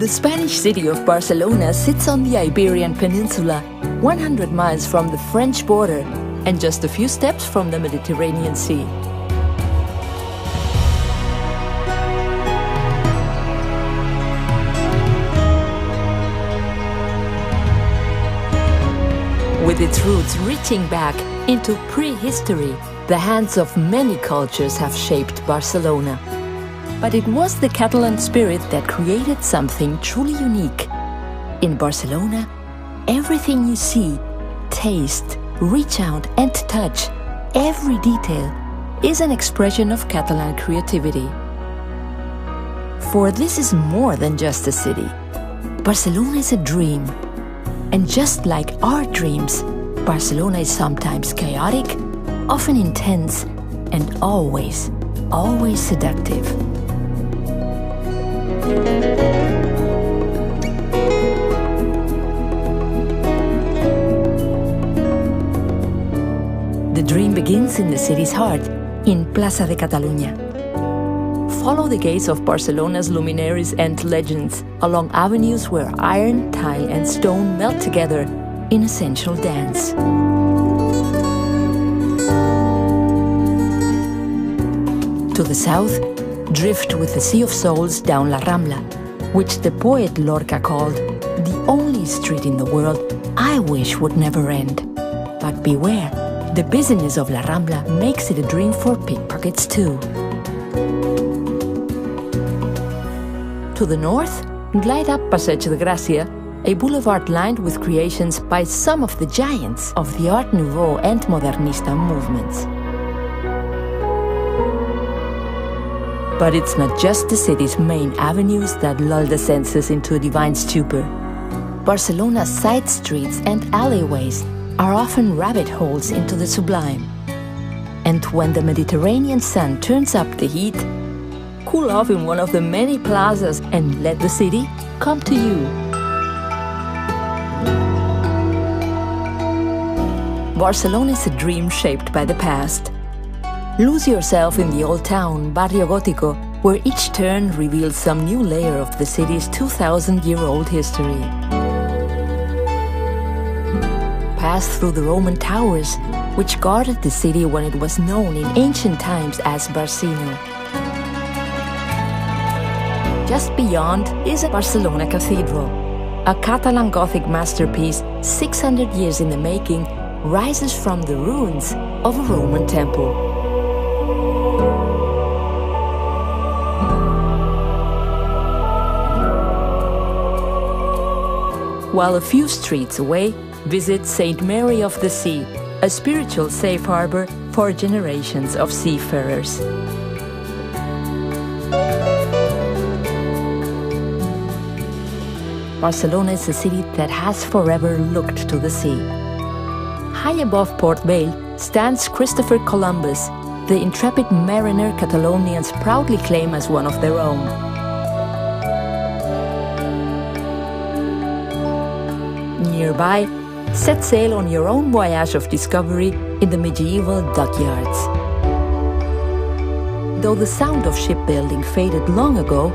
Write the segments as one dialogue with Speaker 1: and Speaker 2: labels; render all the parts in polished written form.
Speaker 1: The Spanish city of Barcelona sits on the Iberian Peninsula, 100 miles from the French border and just a few steps from the Mediterranean Sea. With its roots reaching back into prehistory, the hands of many cultures have shaped Barcelona. But it was the Catalan spirit that created something truly unique. In Barcelona, everything you see, taste, reach out and touch, every detail, is an expression of Catalan creativity. For this is more than just a city. Barcelona is a dream. And just like our dreams, Barcelona is sometimes chaotic, often intense, and always, always seductive. The dream begins in the city's heart, in Plaza de Catolonia. Follow the gaze of Barcelona's luminaries and legends along avenues where iron, tile and stone melt together in a sensual dance. To the south, drift with the Sea of Souls down La Rambla, which the poet Lorca called the only street in the world I wish would never end. But beware, the busyness of La Rambla makes it a dream for pickpockets too. To the north, glide up Passeig de Gràcia, a boulevard lined with creations by some of the giants of the Art Nouveau and Modernista movements. But it's not just the city's main avenues that lull the senses into a divine stupor. Barcelona's side streets and alleyways are often rabbit holes into the sublime. And when the Mediterranean sun turns up the heat, cool off in one of the many plazas and let the city come to you. Barcelona is a dream shaped by the past. Lose yourself in the old town, Barrio Gótico, where each turn reveals some new layer of the city's 2,000-year-old history. Pass through the Roman towers, which guarded the city when it was known in ancient times as Barcino. Just beyond is a Barcelona cathedral. A Catalan Gothic masterpiece, 600 years in the making, rises from the ruins of a Roman temple. While a few streets away, visit St. Mary of the Sea, a spiritual safe harbor for generations of seafarers. Barcelona is a city that has forever looked to the sea. High above Parc Guell stands Christopher Columbus, the intrepid mariner Catalonians proudly claim as one of their own. Nearby, set sail on your own voyage of discovery in the medieval dockyards. Though the sound of shipbuilding faded long ago,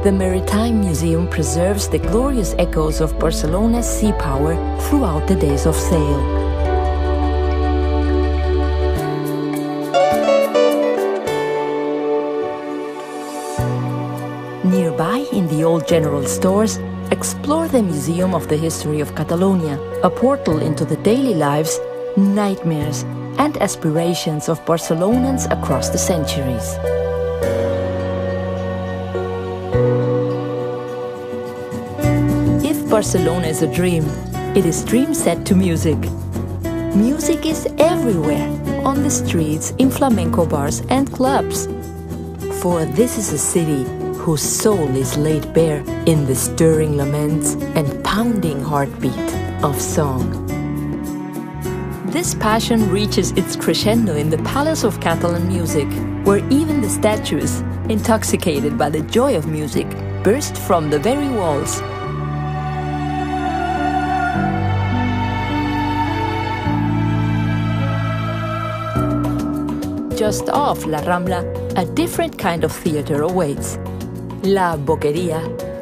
Speaker 1: the Maritime Museum preserves the glorious echoes of Barcelona's sea power throughout the days of sail. Nearby, in the old general stores, explore the Museum of the History of Catalonia, a portal into the daily lives, nightmares, and aspirations of Barcelonans across the centuries. If Barcelona is a dream, it is dream set to music. Music is everywhere, on the streets, in flamenco bars and clubs. For this is a city whose soul is laid bare in the stirring laments and pounding heartbeat of song. This passion reaches its crescendo in the Palace of Catalan Music, where even the statues, intoxicated by the joy of music, burst from the very walls. Just off La Rambla, a different kind of theater awaits. La Boqueria,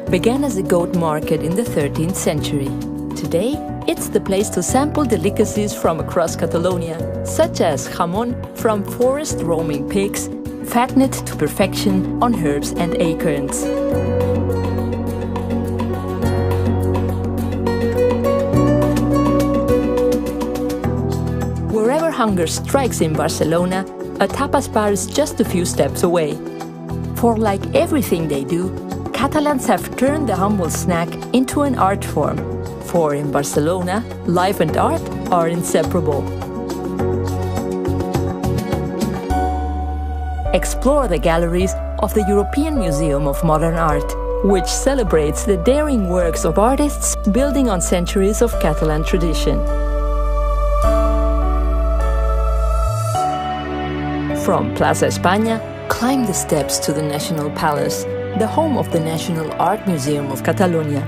Speaker 1: began as a goat market in the 13th century. Today, it's the place to sample delicacies from across Catalonia, such as jamón from forest-roaming pigs, fattened to perfection on herbs and acorns. Wherever hunger strikes in Barcelona, a tapas bar is just a few steps away. For like everything they do, Catalans have turned the humble snack into an art form. For in Barcelona, life and art are inseparable. Explore the galleries of the European Museum of Modern Art, which celebrates the daring works of artists building on centuries of Catalan tradition. From Plaza de Espana, climb the steps to the National Palace, the home of the National Art Museum of Catalonia.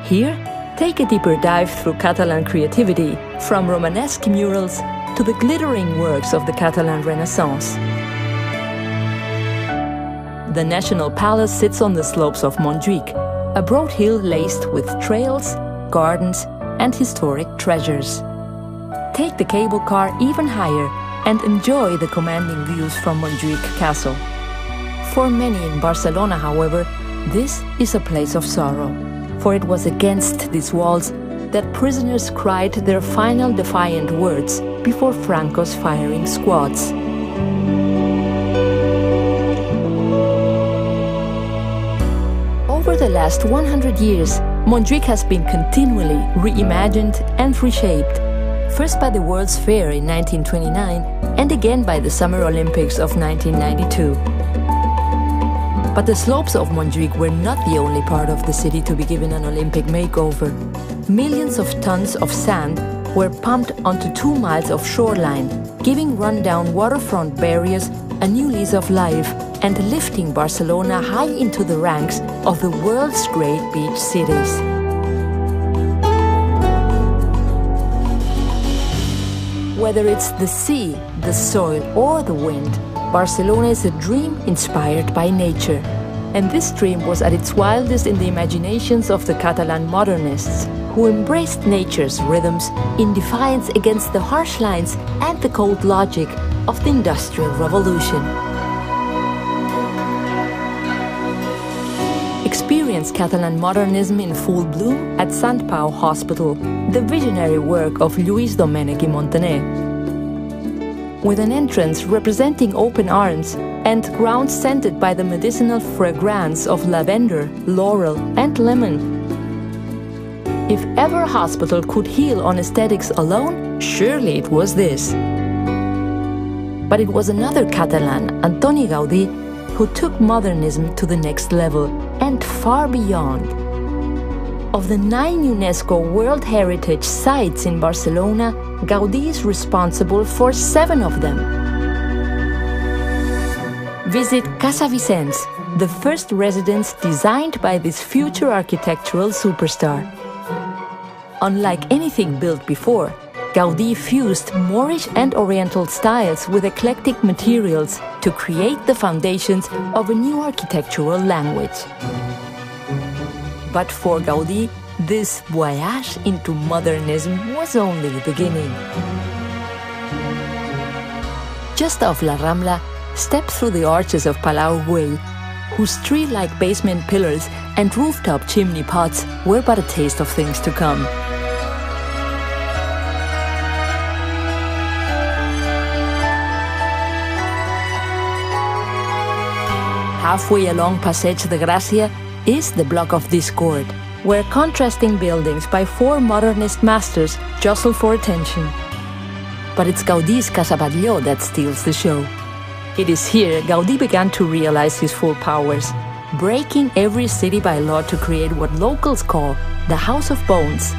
Speaker 1: Here, take a deeper dive through Catalan creativity, from Romanesque murals to the glittering works of the Catalan Renaissance. The National Palace sits on the slopes of Montjuïc, a broad hill laced with trails, gardens, and historic treasures. Take the cable car even higher and enjoy the commanding views from Montjuïc Castle. For many in Barcelona, however, this is a place of sorrow, for it was against these walls that prisoners cried their final defiant words before Franco's firing squads. Over the last 100 years, Montjuïc has been continually reimagined and reshaped, first by the World's Fair in 1929 and again by the Summer Olympics of 1992. But the slopes of Montjuïc were not the only part of the city to be given an Olympic makeover. Millions of tons of sand were pumped onto 2 miles of shoreline, giving rundown waterfront barriers a new lease of life and lifting Barcelona high into the ranks of the world's great beach cities. Whether it's the sea, the soil, or the wind, Barcelona is a dream inspired by nature. And this dream was at its wildest in the imaginations of the Catalan modernists, who embraced nature's rhythms in defiance against the harsh lines and the cold logic of the Industrial Revolution. Experience Catalan modernism in full bloom at Sant Pau Hospital, the visionary work of Lluís Domènech i Montaner. With an entrance representing open arms and grounds scented by the medicinal fragrance of lavender, laurel, and lemon. If ever a hospital could heal on aesthetics alone, surely it was this. But it was another Catalan, Antoni Gaudi, who took modernism to the next level and far beyond. Of the 9 UNESCO World Heritage Sites in Barcelona, Gaudí is responsible for 7 of them. Visit Casa Vicens, the first residence designed by this future architectural superstar. Unlike anything built before, Gaudí fused Moorish and Oriental styles with eclectic materials to create the foundations of a new architectural language. But for Gaudí, this voyage into modernism was only the beginning. Just off La Rambla, step through the arches of Parc Guell, whose tree-like basement pillars and rooftop chimney pots were but a taste of things to come. Halfway along Passeig de Gràcia is the Block of Discord, where contrasting buildings by 4 modernist masters jostle for attention. But it's Gaudí's Casa Batlló that steals the show. It is here Gaudí began to realize his full powers, breaking every city by law to create what locals call the House of Bones.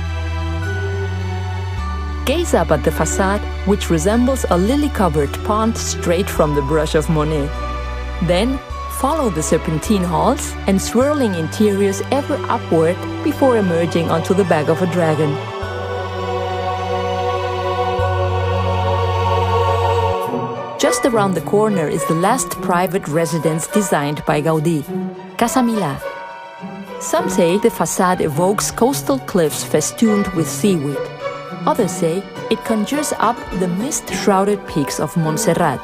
Speaker 1: Gaze up at the facade, which resembles a lily-covered pond straight from the brush of Monet. Then, follow the serpentine halls and swirling interiors ever upward before emerging onto the back of a dragon. Just around the corner is the last private residence designed by Gaudí, Casa Mila. Some say the facade evokes coastal cliffs festooned with seaweed. Others say it conjures up the mist-shrouded peaks of Montserrat.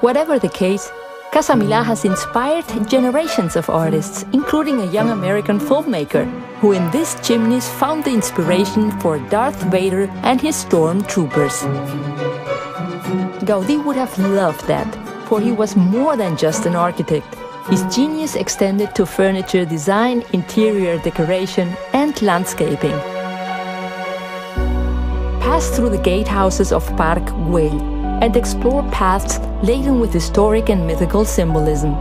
Speaker 1: Whatever the case, Casa Mila has inspired generations of artists, including a young American filmmaker, who in these chimneys found the inspiration for Darth Vader and his stormtroopers. Gaudi would have loved that, for he was more than just an architect. His genius extended to furniture design, interior decoration, and landscaping. Pass through the gatehouses of Parc Guell and explore paths laden with historic and mythical symbolism.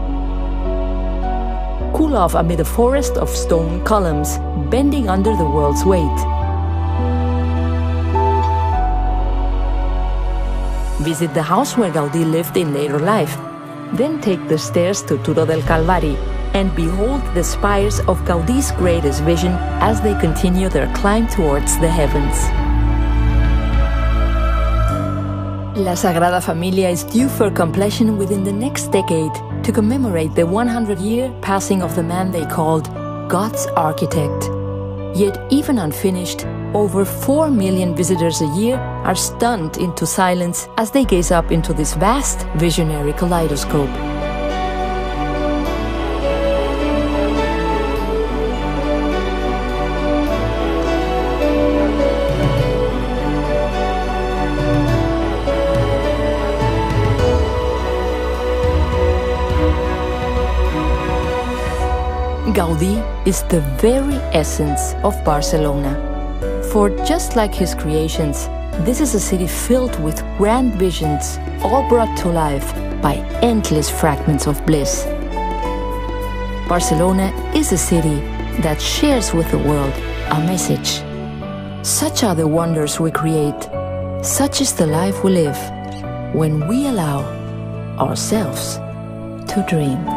Speaker 1: Cool off amid a forest of stone columns, bending under the world's weight. Visit the house where Gaudi lived in later life. Then take the stairs to Turó del Calvari and behold the spires of Gaudi's greatest vision as they continue their climb towards the heavens. La Sagrada Familia is due for completion within the next decade to commemorate the 100-year passing of the man they called God's architect. Yet even unfinished, over 4 million visitors a year are stunned into silence as they gaze up into this vast visionary kaleidoscope. Gaudi is the very essence of Barcelona. For just like his creations, this is a city filled with grand visions, all brought to life by endless fragments of bliss. Barcelona is a city that shares with the world a message. Such are the wonders we create. Such is the life we live when we allow ourselves to dream.